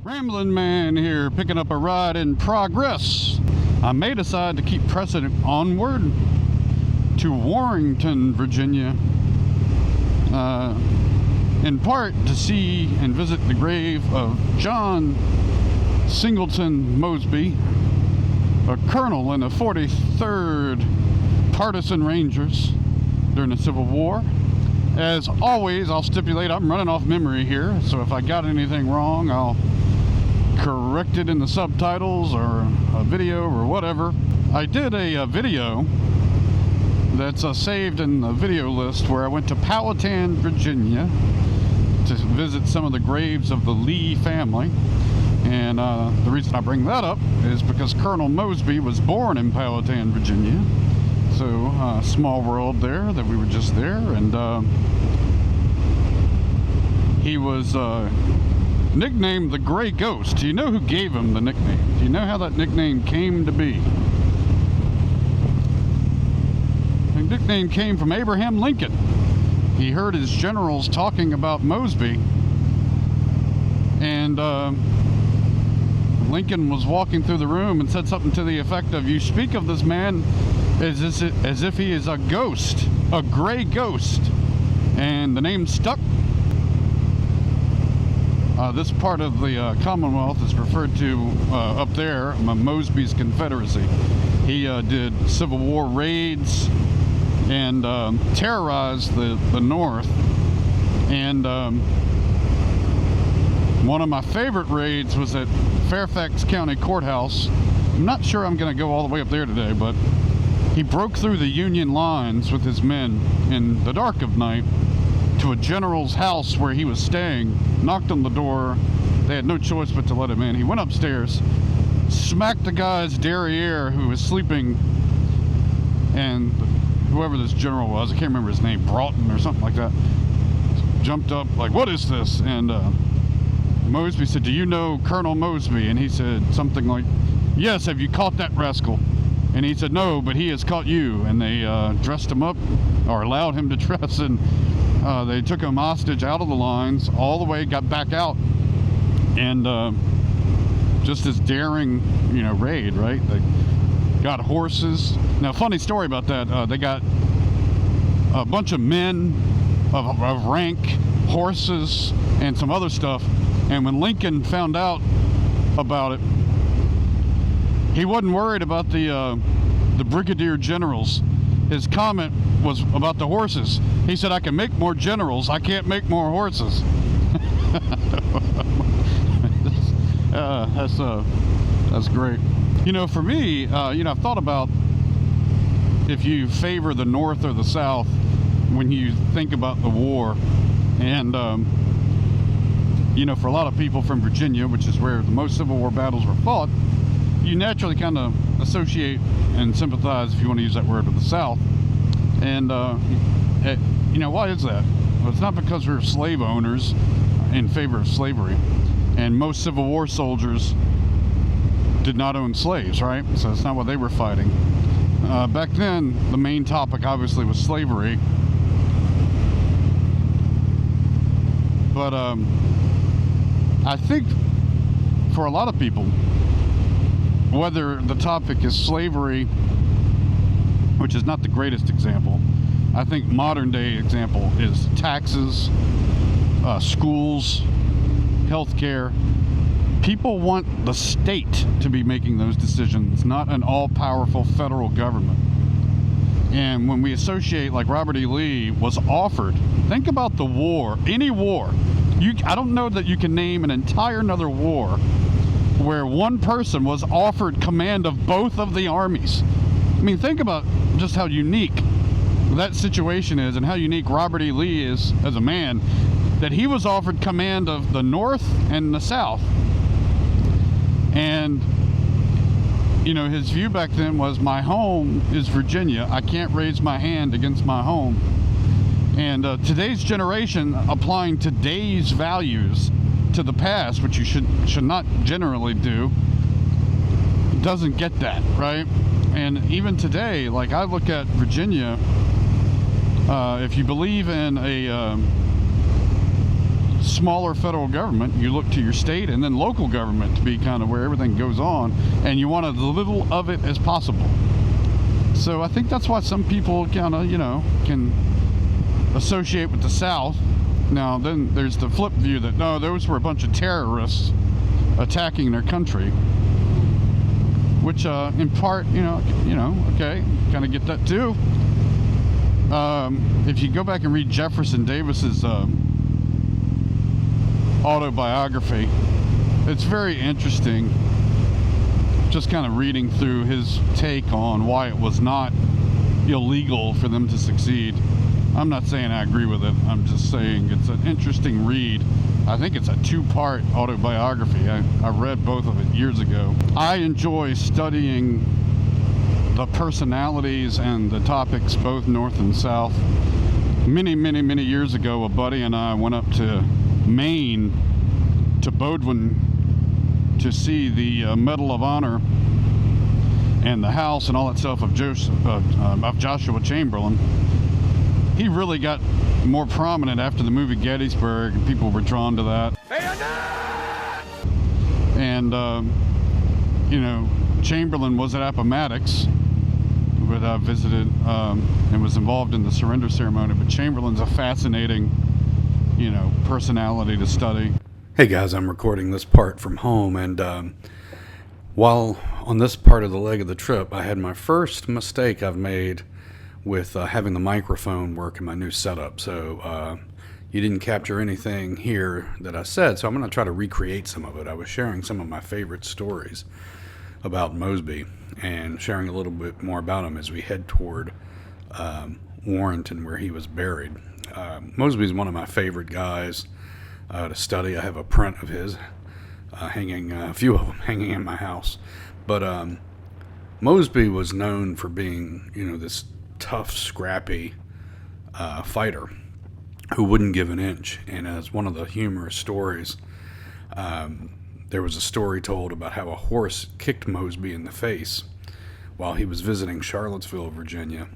Ramblin' man here, picking up a ride in progress. I may decide to keep pressing onward to Warrenton, Virginia, in part to see and visit the grave of John Singleton Mosby, a colonel in the 43rd Partisan Rangers during the Civil War. As always, I'll stipulate I'm running off memory here, so if I got anything wrong, I'll correct it in the subtitles or a video or whatever. I did a video that's saved in the video list where I went to Powhatan, Virginia to visit some of the graves of the Lee family. And the reason I bring that up is because Colonel Mosby was born in Powhatan, Virginia. So, small world there, that we were just there. And he was nicknamed the Gray Ghost. Do you know who gave him the nickname? Do you know how that nickname came to be? The nickname came from Abraham Lincoln. He heard his generals talking about Mosby, and Lincoln was walking through the room and said something to the effect of, "You speak of this man as if he is a ghost, a gray ghost," and the name stuck. This part of the Commonwealth is referred to up there, Mosby's Confederacy. He did Civil War raids and terrorized the North. And one of my favorite raids was at Fairfax County Courthouse. I'm not sure I'm going to go all the way up there today, but he broke through the Union lines with his men in the dark of night to a general's house where he was staying, knocked on the door. They had no choice but to let him in. He went upstairs, smacked the guy's derriere who was sleeping, and whoever this general was, I can't remember his name, Broughton or something like that, jumped up like, "What is this?" And Mosby said, "Do you know Colonel Mosby?" And he said something like, "Yes, have you caught that rascal?" And he said, "No, but he has caught you." And they dressed him up, or allowed him to dress, and they took him hostage out of the lines all the way, got back out, and just this daring, raid, right? They got horses. Now, funny story about that, they got a bunch of men of rank, horses, and some other stuff, and when Lincoln found out about it, he wasn't worried about the brigadier generals. His comment was about the horses. He said, "I can make more generals, I can't make more horses." That's great. For me, I've thought about if you favor the North or the South when you think about the war. And, for a lot of people from Virginia, which is where the most Civil War battles were fought, you naturally kind of associate and sympathize, if you want to use that word, with the South. And, why is that? Well, it's not because we're slave owners in favor of slavery. And most Civil War soldiers did not own slaves, right? So it's not what they were fighting. Back then, the main topic obviously was slavery. But I think for a lot of people, whether the topic is slavery, which is not the greatest example, I think modern day example is taxes, schools, healthcare. People want the state to be making those decisions, not an all-powerful federal government. And when we associate, like Robert E. Lee was offered, think about the war, any war. I don't know that you can name an entire another war where one person was offered command of both of the armies. I mean, think about just how unique that situation is and how unique Robert E. Lee is as a man, that he was offered command of the North and the South. And, his view back then was, my home is Virginia. I can't raise my hand against my home. And today's generation, applying today's values to the past, which you should not generally do, doesn't get that, right? And even today, like I look at Virginia, if you believe in a smaller federal government, you look to your state and then local government to be kind of where everything goes on, and you want as little of it as possible. So I think that's why some people kind of, can associate with the South. Now, then there's the flip view that, no, those were a bunch of terrorists attacking their country, which in part, okay, kind of get that too. If you go back and read Jefferson Davis's autobiography, it's very interesting, just kind of reading through his take on why it was not illegal for them to succeed. I'm not saying I agree with it, I'm just saying it's an interesting read. I think it's a 2-part autobiography. I read both of it years ago. I enjoy studying the personalities and the topics, both North and South. Many years ago, a buddy and I went up to Maine, to Bodwin, to see the Medal of Honor and the house and all that stuff of Joshua Chamberlain. He really got more prominent after the movie Gettysburg, and people were drawn to that. And Chamberlain was at Appomattox, but I visited and was involved in the surrender ceremony. But Chamberlain's a fascinating, personality to study. Hey guys, I'm recording this part from home, and while on this part of the leg of the trip, I had my first mistake I've made with having the microphone work in my new setup. So you didn't capture anything here that I said, so I'm going to try to recreate some of it. I was sharing some of my favorite stories about Mosby and sharing a little bit more about him as we head toward Warrenton, where he was buried. Mosby's one of my favorite guys to study. I have a print of his hanging, a few of them hanging in my house. But Mosby was known for being, this tough, scrappy fighter who wouldn't give an inch. And as one of the humorous stories, there was a story told about how a horse kicked Mosby in the face while he was visiting Charlottesville, Virginia,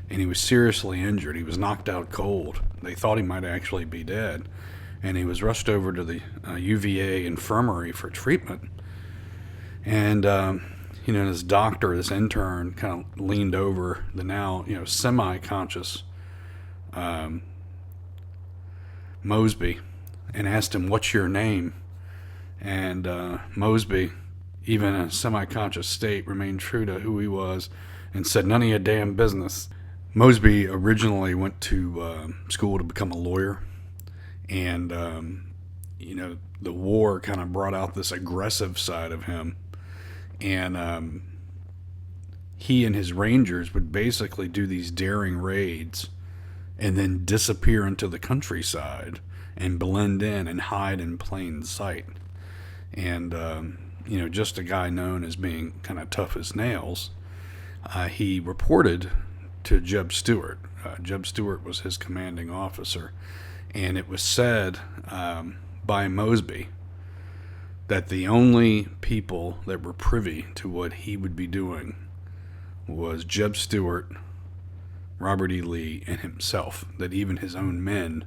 and he was seriously injured. He was knocked out cold. They thought he might actually be dead, and he was rushed over to the UVA infirmary for treatment. And this doctor, this intern, kind of leaned over the now, semi-conscious Mosby and asked him, "What's your name?" And Mosby, even in a semi-conscious state, remained true to who he was and said, "None of your damn business." Mosby originally went to school to become a lawyer, and the war kind of brought out this aggressive side of him. And he and his rangers would basically do these daring raids and then disappear into the countryside and blend in and hide in plain sight. And, just a guy known as being kind of tough as nails, he reported to Jeb Stuart. Jeb Stuart was his commanding officer. And it was said by Mosby that the only people that were privy to what he would be doing was Jeb Stuart, Robert E. Lee, and himself. That even his own men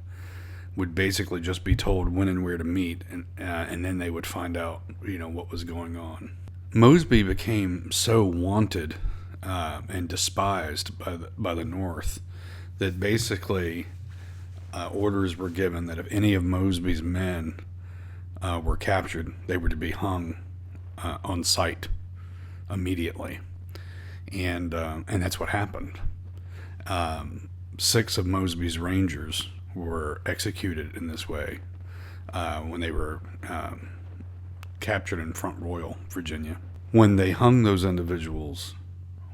would basically just be told when and where to meet, and then they would find out, what was going on. Mosby became so wanted and despised by the North that basically orders were given that if any of Mosby's men were captured, they were to be hung on sight immediately, and that's what happened. 6 of Mosby's rangers were executed in this way when they were captured in Front Royal, Virginia. When they hung those individuals,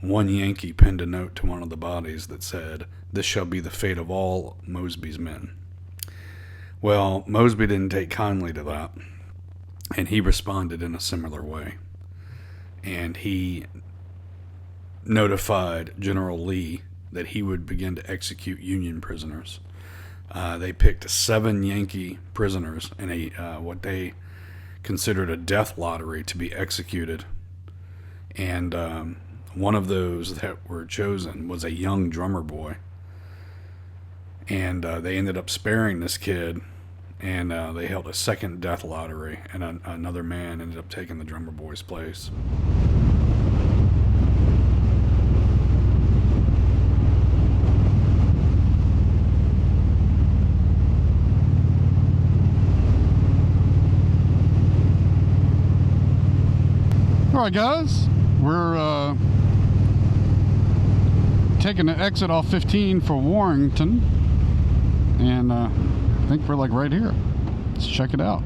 one Yankee pinned a note to one of the bodies that said, "This shall be the fate of all Mosby's men." Well, Mosby didn't take kindly to that, and he responded in a similar way. And he notified General Lee that he would begin to execute Union prisoners. They picked 7 Yankee prisoners in what they considered a death lottery to be executed. And one of those that were chosen was a young drummer boy. And they ended up sparing this kid and they held a second death lottery, and another man ended up taking the drummer boy's place. All right, guys, we're taking the exit off 15 for Warrenton, and I think we're like right here. Let's check it out.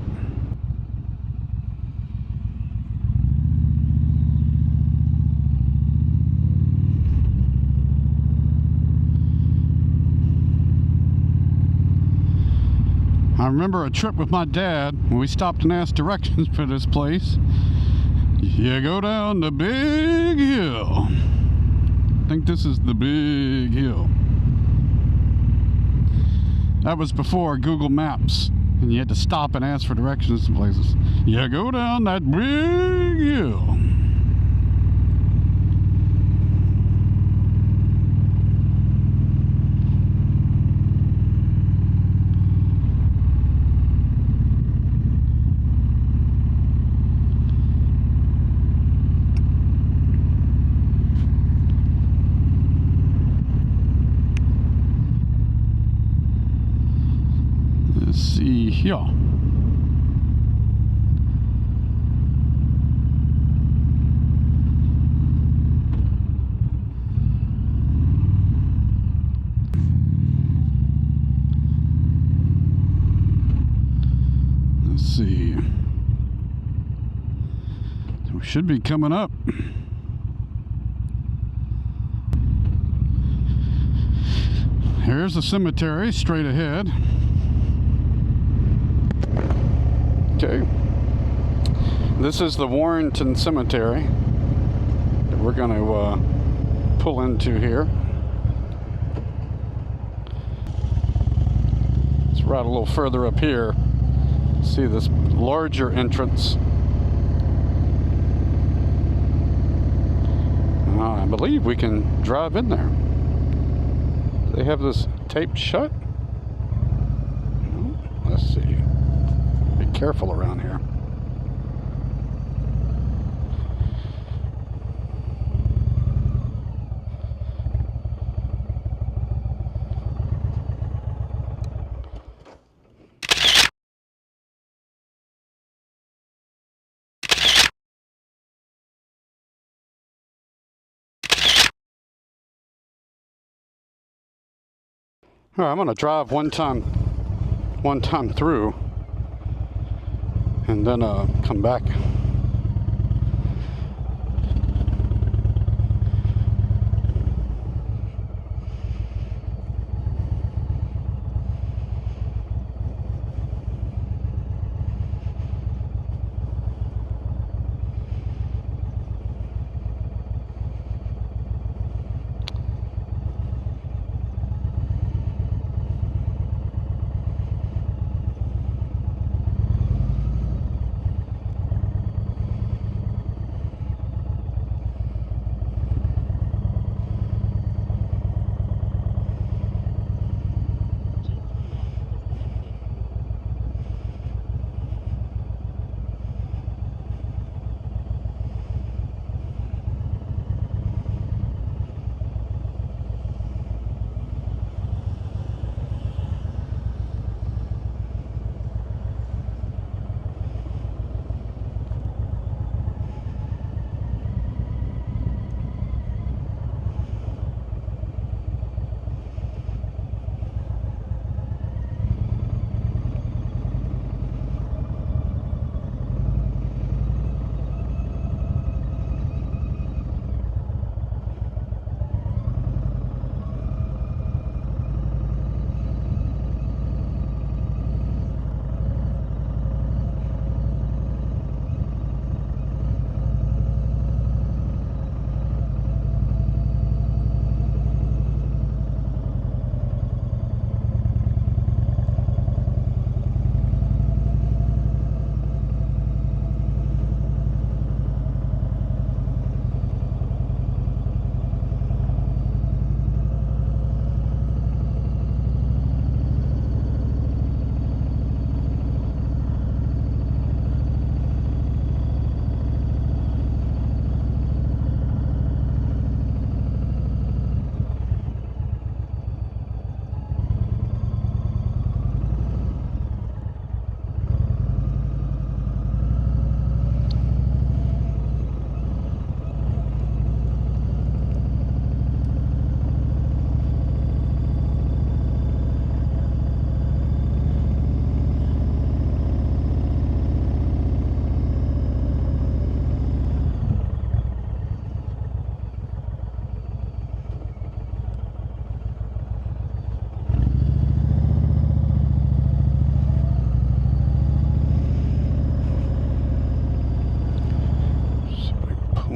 I remember a trip with my dad when we stopped and asked directions for this place. You go down the big hill. I think this is the big hill. That was before Google Maps, and you had to stop and ask for directions to places. You go down that big hill. Let's see here. Let's see. So we should be coming up. Here's the cemetery straight ahead. Okay, this is the Warrenton Cemetery that we're going to pull into here. Let's ride a little further up here. See this larger entrance. I believe we can drive in there. They have this taped shut. Let's see. Careful around here. All right, I'm gonna drive one time through, and then come back.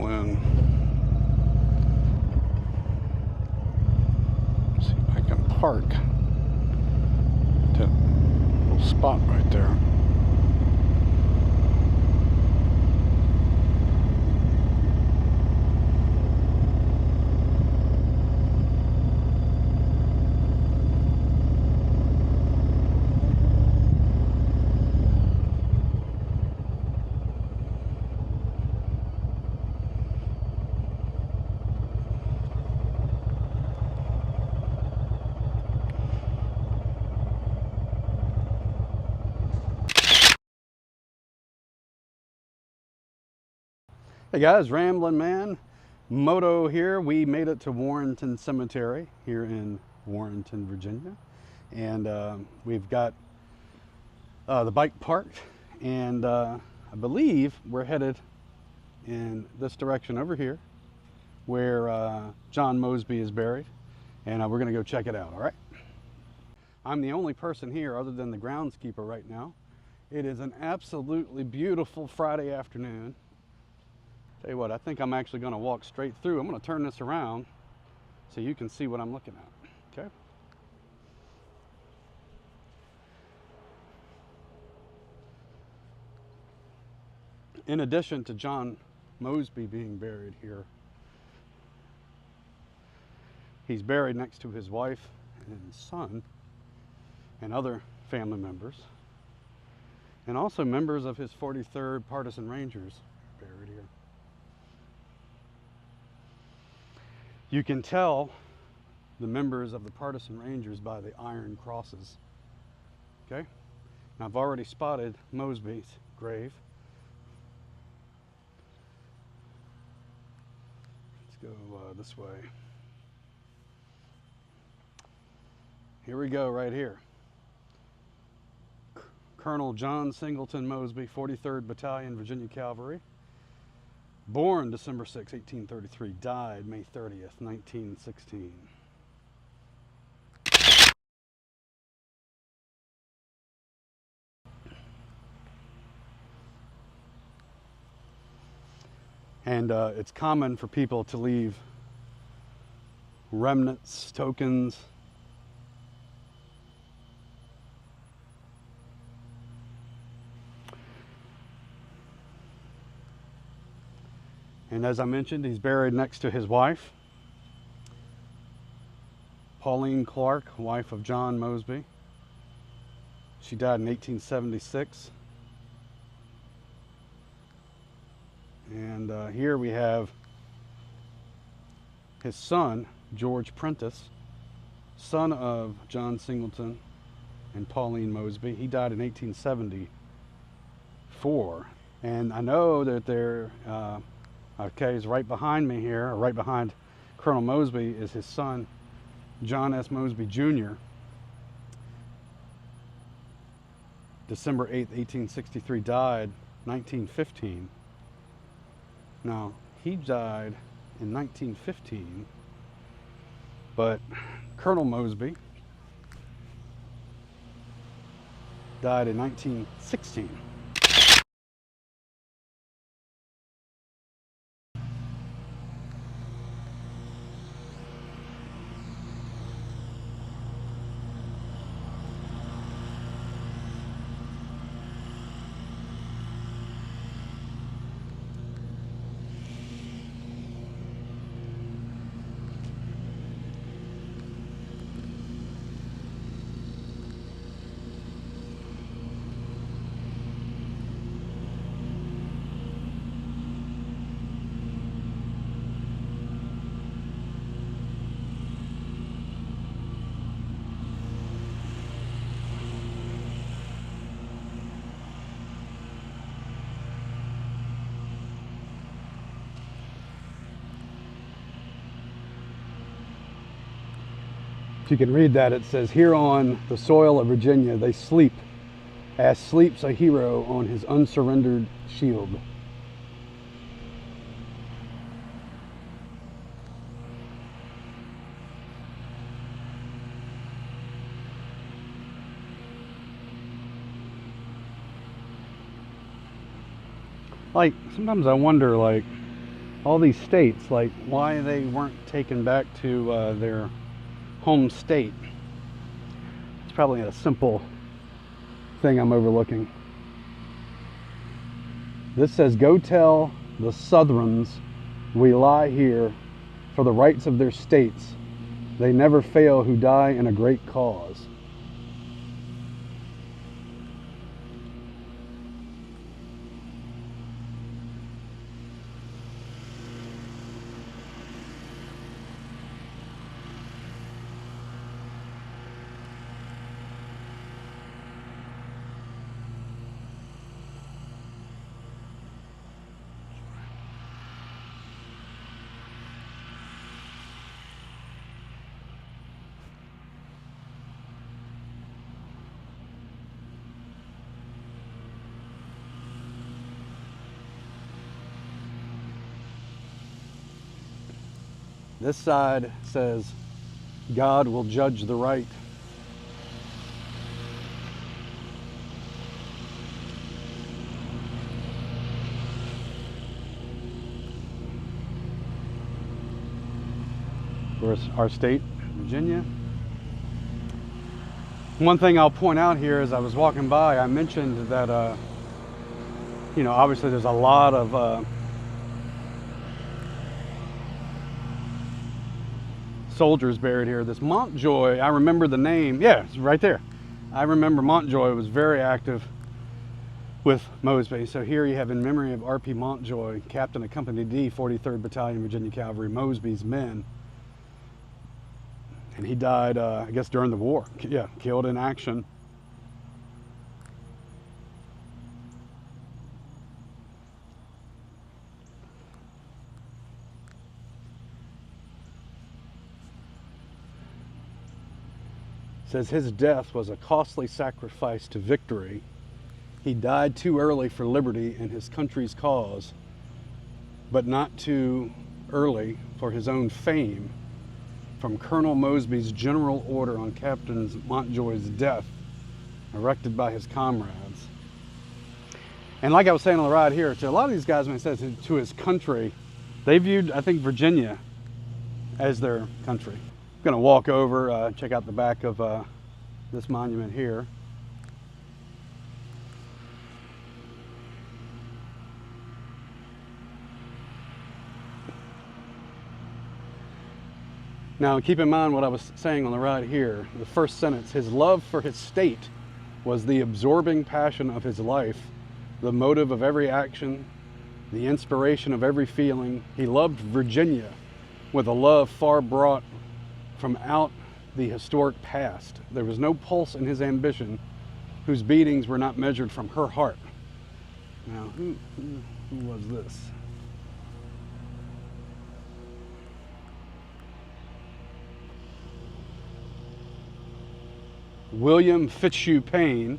pull in. See if I can park that little spot right there. Hey guys, Ramblin' Man, Moto here. We made it to Warrenton Cemetery here in Warrenton, Virginia. And we've got the bike parked, and I believe we're headed in this direction over here where John Mosby is buried. And we're gonna go check it out, all right? I'm the only person here other than the groundskeeper right now. It is an absolutely beautiful Friday afternoon. Tell you what, I think I'm actually going to walk straight through. I'm going to turn this around so you can see what I'm looking at. Okay. In addition to John Mosby being buried here, he's buried next to his wife and son and other family members, and also members of his 43rd Partisan Rangers buried here. You can tell the members of the Partisan Rangers by the iron crosses. Okay? Now I've already spotted Mosby's grave. Let's go this way. Here we go, right here. Colonel John Singleton Mosby, 43rd Battalion, Virginia Cavalry. Born December 6, 1833, died May 30th, 1916. And it's common for people to leave remnants, tokens, and as I mentioned, he's buried next to his wife, Pauline Clark, wife of John Mosby. She died in 1876. And here we have his son, George Prentice, son of John Singleton and Pauline Mosby. He died in 1874. And I know that they're okay, is right behind me here, or right behind Colonel Mosby, is his son, John S. Mosby Jr. December 8th, 1863, died 1915. Now, he died in 1915, but Colonel Mosby died in 1916. If you can read that, it says, "Here on the soil of Virginia they sleep, as sleeps a hero on his unsurrendered shield." Like, sometimes I wonder, like, all these states, like why they weren't taken back to their home state. It's probably a simple thing I'm overlooking. This says, "Go tell the Southrons we lie here for the rights of their states. They never fail who die in a great cause." This side says, "God will judge the right." Of course, our state, Virginia. One thing I'll point out here as I was walking by, I mentioned that, obviously there's a lot of soldiers buried here. This Montjoy, I remember the name. Yeah, it's right there. I remember Montjoy was very active with Mosby. So here you have, in memory of R.P. Montjoy, Captain of Company D, 43rd Battalion, Virginia Cavalry, Mosby's men. And he died, I guess, during the war. Yeah, killed in action. Says his death was a costly sacrifice to victory. He died too early for liberty and his country's cause, but not too early for his own fame. From Colonel Mosby's general order on Captain Montjoy's death, erected by his comrades. And like I was saying on the ride here, to a lot of these guys, when it says to his country, they viewed, I think, Virginia as their country. I'm gonna walk over, check out the back of this monument here. Now keep in mind what I was saying on the ride here. The first sentence, his love for his state was the absorbing passion of his life, the motive of every action, the inspiration of every feeling. He loved Virginia with a love far brought from out the historic past. There was no pulse in his ambition whose beatings were not measured from her heart. Now, who was this? William Fitzhugh Payne.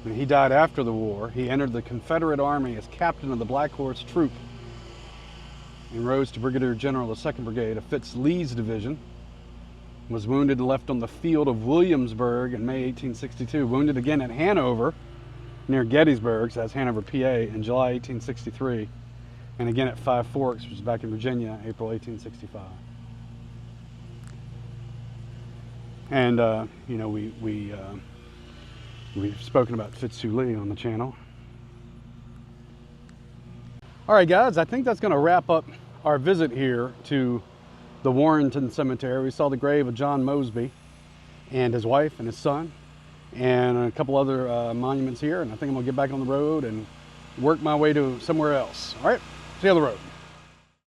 And he died after the war. He entered the Confederate Army as captain of the Black Horse Troop and rose to Brigadier General of the 2nd Brigade of Fitz Lee's division. Was wounded and left on the field of Williamsburg in May 1862. Wounded again at Hanover, near Gettysburg, so that's Hanover, PA, in July 1863. And again at Five Forks, which is back in Virginia, April 1865. And, we've spoken about Fitzhugh Lee on the channel. All right, guys, I think that's going to wrap up our visit here to the Warrenton Cemetery. We saw the grave of John Mosby and his wife and his son, and a couple other monuments here. And I think I'm going to get back on the road and work my way to somewhere else. All right, see you on the road.